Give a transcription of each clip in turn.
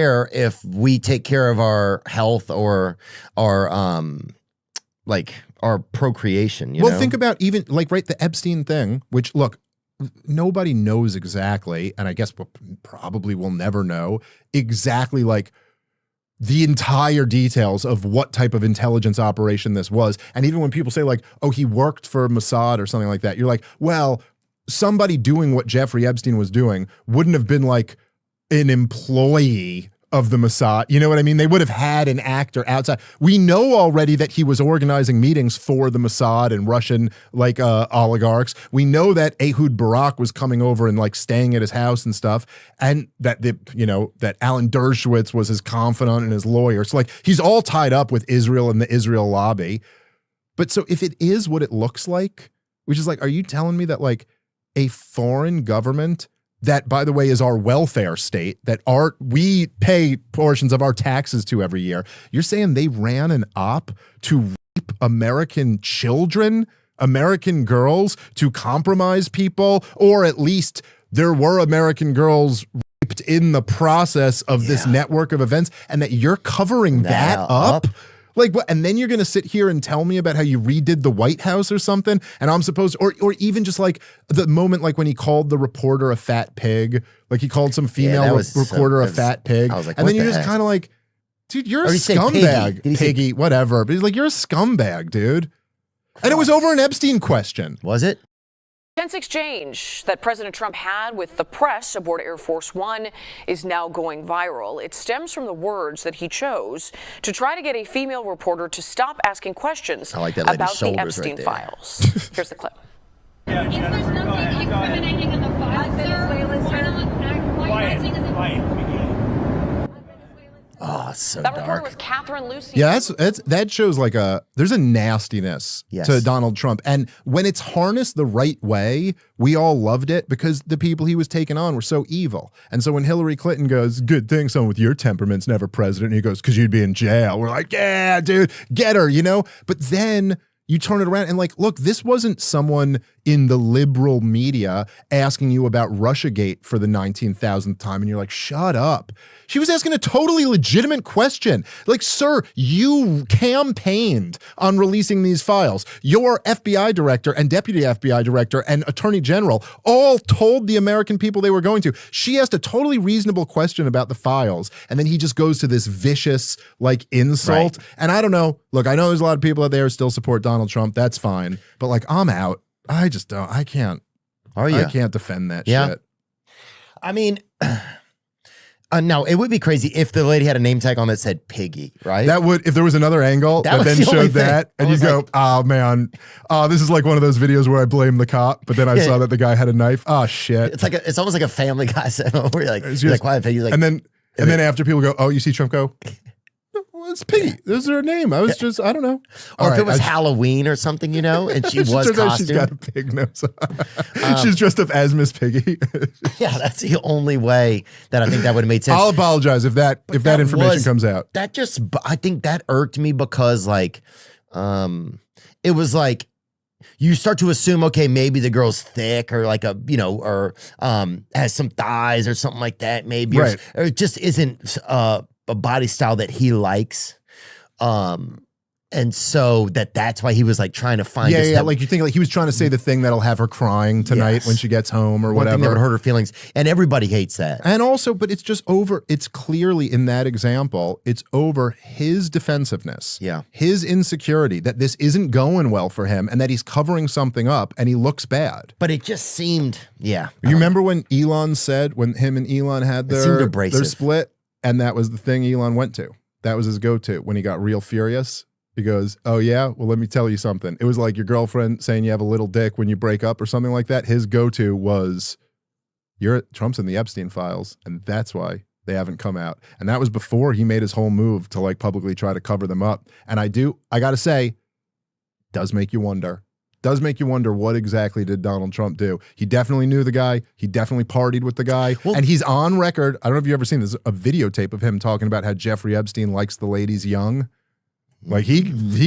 care if we take care of our health or our like our procreation. You know? Think about even like the Epstein thing, which look, nobody knows exactly, and I guess probably will never know exactly like the entire details of what type of intelligence operation this was. And even when people say like, oh, he worked for Mossad or something like that, you're like, well, somebody doing what Jeffrey Epstein was doing wouldn't have been like an employee of the Mossad. You know what I mean? They would have had an actor outside. We know already that he was organizing meetings for the Mossad and Russian like oligarchs. We know that Ehud Barak was coming over and like staying at his house and stuff. And that that Alan Dershowitz was his confidant and his lawyer. So like he's all tied up with Israel and the Israel lobby. But so if it is what it looks like, which is like, are you telling me that like a foreign government that, by the way, is our welfare state, that we pay portions of our taxes to every year, you're saying they ran an op to rape American children, American girls, to compromise people, or at least there were American girls raped in the process of this network of events, and that you're covering that up? Like what? And then you're going to sit here and tell me about how you redid the White House or something. And I'm supposed, or even just like the moment, like when he called the reporter a fat pig, like he called some female reporter a fat pig. I was like, and then you're just kind of like, dude, you're a scumbag. Piggy, whatever. But he's like, you're a scumbag, dude. And it was over an Epstein question. Was it? Tense exchange that President Trump had with the press aboard Air Force One is now going viral. It stems from the words that he chose to try to get a female reporter to stop asking questions about the Epstein files. Here's the clip. If there's nothing incriminating in the files, why not act quiet? Oh, so that dark. reporter was Catherine Lucy. Yeah, that shows like there's a nastiness to Donald Trump. And when it's harnessed the right way, we all loved it because the people he was taking on were so evil. And so when Hillary Clinton goes, good thing someone with your temperament's never president, and he goes, because you'd be in jail. We're like, yeah, dude, get her, you know? But then you turn it around and like, look, this wasn't someone in the liberal media asking you about Russiagate for the 19,000th time. And you're like, shut up. She was asking a totally legitimate question. Like, sir, you campaigned on releasing these files. Your FBI director and deputy FBI director and attorney general all told the American people they were going to. She asked a totally reasonable question about the files. And then he just goes to this vicious like insult. Right. And I don't know. Look, I know there's a lot of people out there who still support Donald Trump. That's fine. But like, I'm out. I just don't. I can't. I can't defend that shit. I mean, no, it would be crazy if the lady had a name tag on that said Piggy, right? That would, if there was another angle that then showed that, and you go, oh man, this is like one of those videos where I blame the cop, but then I saw that the guy had a knife. Oh shit! It's like it's almost like a Family Guy segment where you're like, quiet, Piggy, like, and then after people go, oh, you see Trump go, well, it's Piggy. This is her name. I don't know. Or if it was Halloween or something, you know, and she was costumed. She's got a pig nose. She's dressed up as Miss Piggy. Yeah, that's the only way that I think that would have made sense. I'll apologize if that information comes out. That just, I think that irked me because like, it was like, you start to assume, okay, maybe the girl's thick or like or has some thighs or something like that, maybe, or it just isn't a body style that he likes. And so that's why he was like trying to find like you think like he was trying to say the thing that'll have her crying tonight when she gets home or whatever. One thing that would hurt her feelings. And everybody hates that. And also, but it's just over, it's clearly in that example, it's over his defensiveness. Yeah. His insecurity that this isn't going well for him and that he's covering something up and he looks bad. But it just seemed, You remember when Elon said, when him and Elon had their split, and that was the thing Elon went to. That was his go-to when he got real furious. He goes, oh yeah, well let me tell you something. It was like your girlfriend saying you have a little dick when you break up or something like that. His go-to was, Trump's in the Epstein files, and that's why they haven't come out. And that was before he made his whole move to like publicly try to cover them up. And I gotta say, does make you wonder. Does make you wonder what exactly did Donald Trump do? He definitely knew the guy. He definitely partied with the guy. Well, and he's on record. I don't know if you've ever seen this, a videotape of him talking about how Jeffrey Epstein likes the ladies young. Like he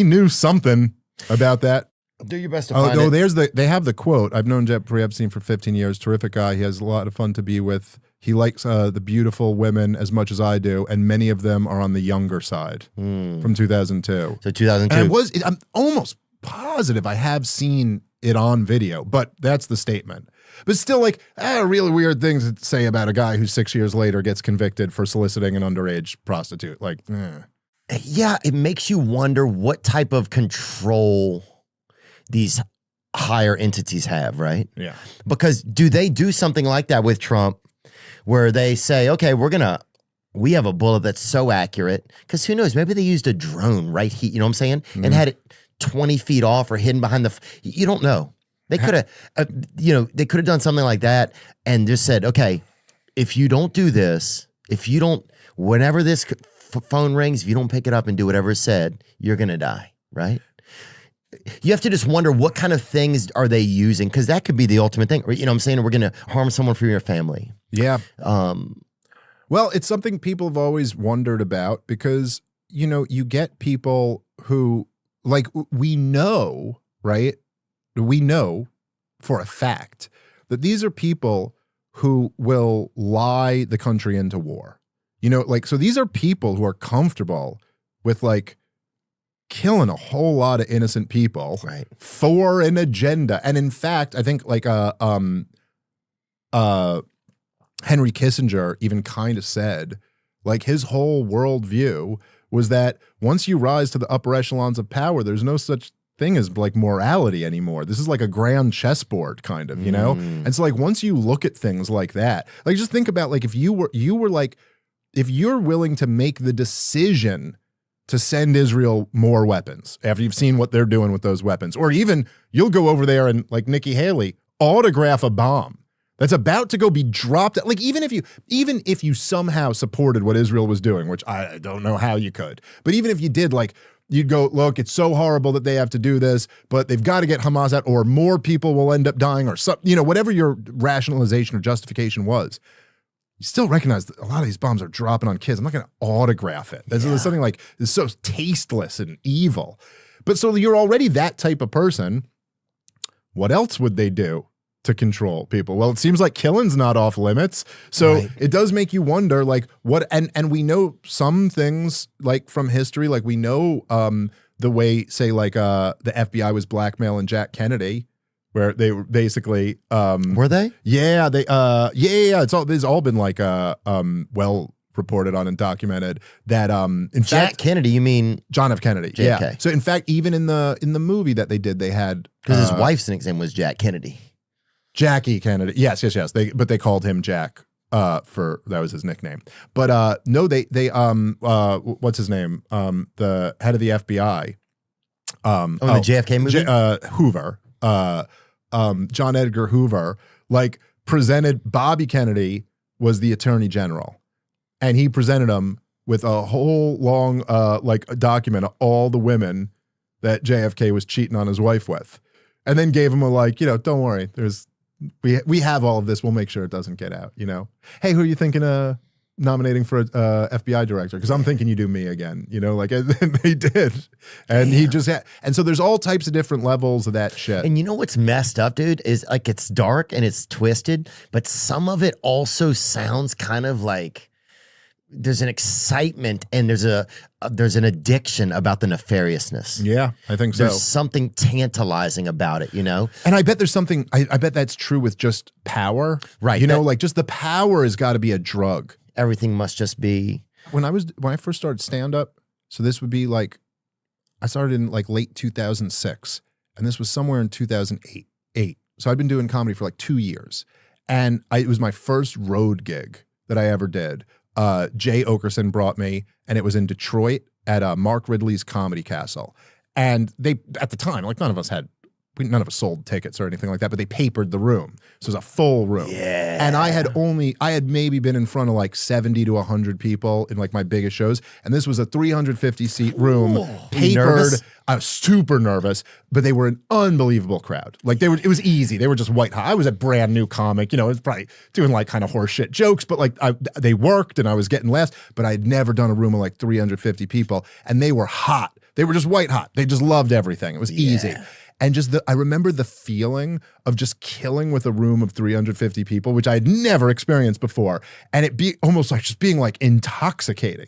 knew something about that. Do your best to find it. They have the quote. I've known Jeffrey Epstein for 15 years. Terrific guy. He has a lot of fun to be with. He likes the beautiful women as much as I do, and many of them are on the younger side from 2002. So 2002. And I'm almost positive I have seen it on video, but that's the statement. But still, like, really weird things to say about a guy who 6 years later gets convicted for soliciting an underage prostitute. Like, yeah, it makes you wonder what type of control these higher entities have, right? Yeah. Because do they do something like that with Trump where they say, okay, we have a bullet that's so accurate, because who knows, maybe they used a drone right here, you know what I'm saying? And had it 20 feet off or hidden behind you don't know. They could have, they could have done something like that and just said, okay, if you don't do this, whenever this phone rings, if you don't pick it up and do whatever is said, you're going to die, right? You have to just wonder what kind of things are they using, because that could be the ultimate thing. You know what I'm saying? We're going to harm someone from your family. Yeah. Well, it's something people have always wondered about, because, you get people who, like, we know, right? We know for a fact that these are people who will lie the country into war. So these are people who are comfortable with, like, killing a whole lot of innocent people for an agenda. And in fact, I think like Henry Kissinger even kind of said, like, his whole worldview was that once you rise to the upper echelons of power, there's no such thing as like morality anymore. This is like a grand chessboard kind of, And so, like, once you look at things like that, like, just think about, like, if if you're willing to make the decision to send Israel more weapons after you've seen what they're doing with those weapons, or even you'll go over there and, like Nikki Haley, autograph a bomb that's about to go be dropped. Like, even if you somehow supported what Israel was doing, which I don't know how you could, but even if you did, like, you'd go, look, it's so horrible that they have to do this, but they've got to get Hamas out, or more people will end up dying, or something, whatever your rationalization or justification was. You still recognize that a lot of these bombs are dropping on kids. I'm not going to autograph it. There's something like, it's so tasteless and evil. But so you're already that type of person. What else would they do to control people? Well, it seems like killing's not off limits. So it does make you wonder, like, what, and we know some things, like, from history, like, we know the way, say, like, the FBI was blackmailing Jack Kennedy, where they were basically were they? Yeah, they it's all been like well reported on and documented that in Jack fact, Kennedy, you mean John F. Kennedy. JFK. Yeah. So in fact, even in the movie that they did, they had, because his wife's name was Jack Kennedy. Jackie Kennedy. Yes. But they called him Jack for, that was his nickname. But no, they what's his name? The head of the FBI. The JFK movie? Hoover. John Edgar Hoover, like, presented Bobby Kennedy was the attorney general, and he presented him with a whole long like a document of all the women that JFK was cheating on his wife with, and then gave him a, like, don't worry, we have all of this, we'll make sure it doesn't get out. Hey, who are you thinking of nominating for a FBI director? Because I'm thinking you do me again, like, and they did. And he just had, and so there's all types of different levels of that shit. And you know what's messed up, dude, is, like, it's dark and it's twisted, but some of it also sounds kind of like there's an excitement and there's an addiction about the nefariousness. Yeah, I think so. There's something tantalizing about it, And I bet there's something, I bet that's true with just power. Right. Like, just the power has got to be a drug. Everything must just be. When I first started stand-up, so this would be like, I started in like late 2006, and this was somewhere in 2008. So I'd been doing comedy for like 2 years, and it was my first road gig that I ever did. Jay Okerson brought me, and it was in Detroit at Mark Ridley's Comedy Castle. And they, at the time, like, none of us sold tickets or anything like that, but they papered the room. So it was a full room. Yeah. And I had maybe been in front of like 70 to 100 people in, like, my biggest shows. And this was a 350 seat room, papered. I was super nervous, but they were an unbelievable crowd. Like, it was easy. They were just white hot. I was a brand new comic, it was probably doing, like, kind of horseshit jokes, but, like, they worked and I was getting laughs, but I had never done a room of like 350 people, and they were hot. They were just white hot. They just loved everything. It was easy. And just I remember the feeling of just killing with a room of 350 people, which I had never experienced before. And it be almost like just being like intoxicating.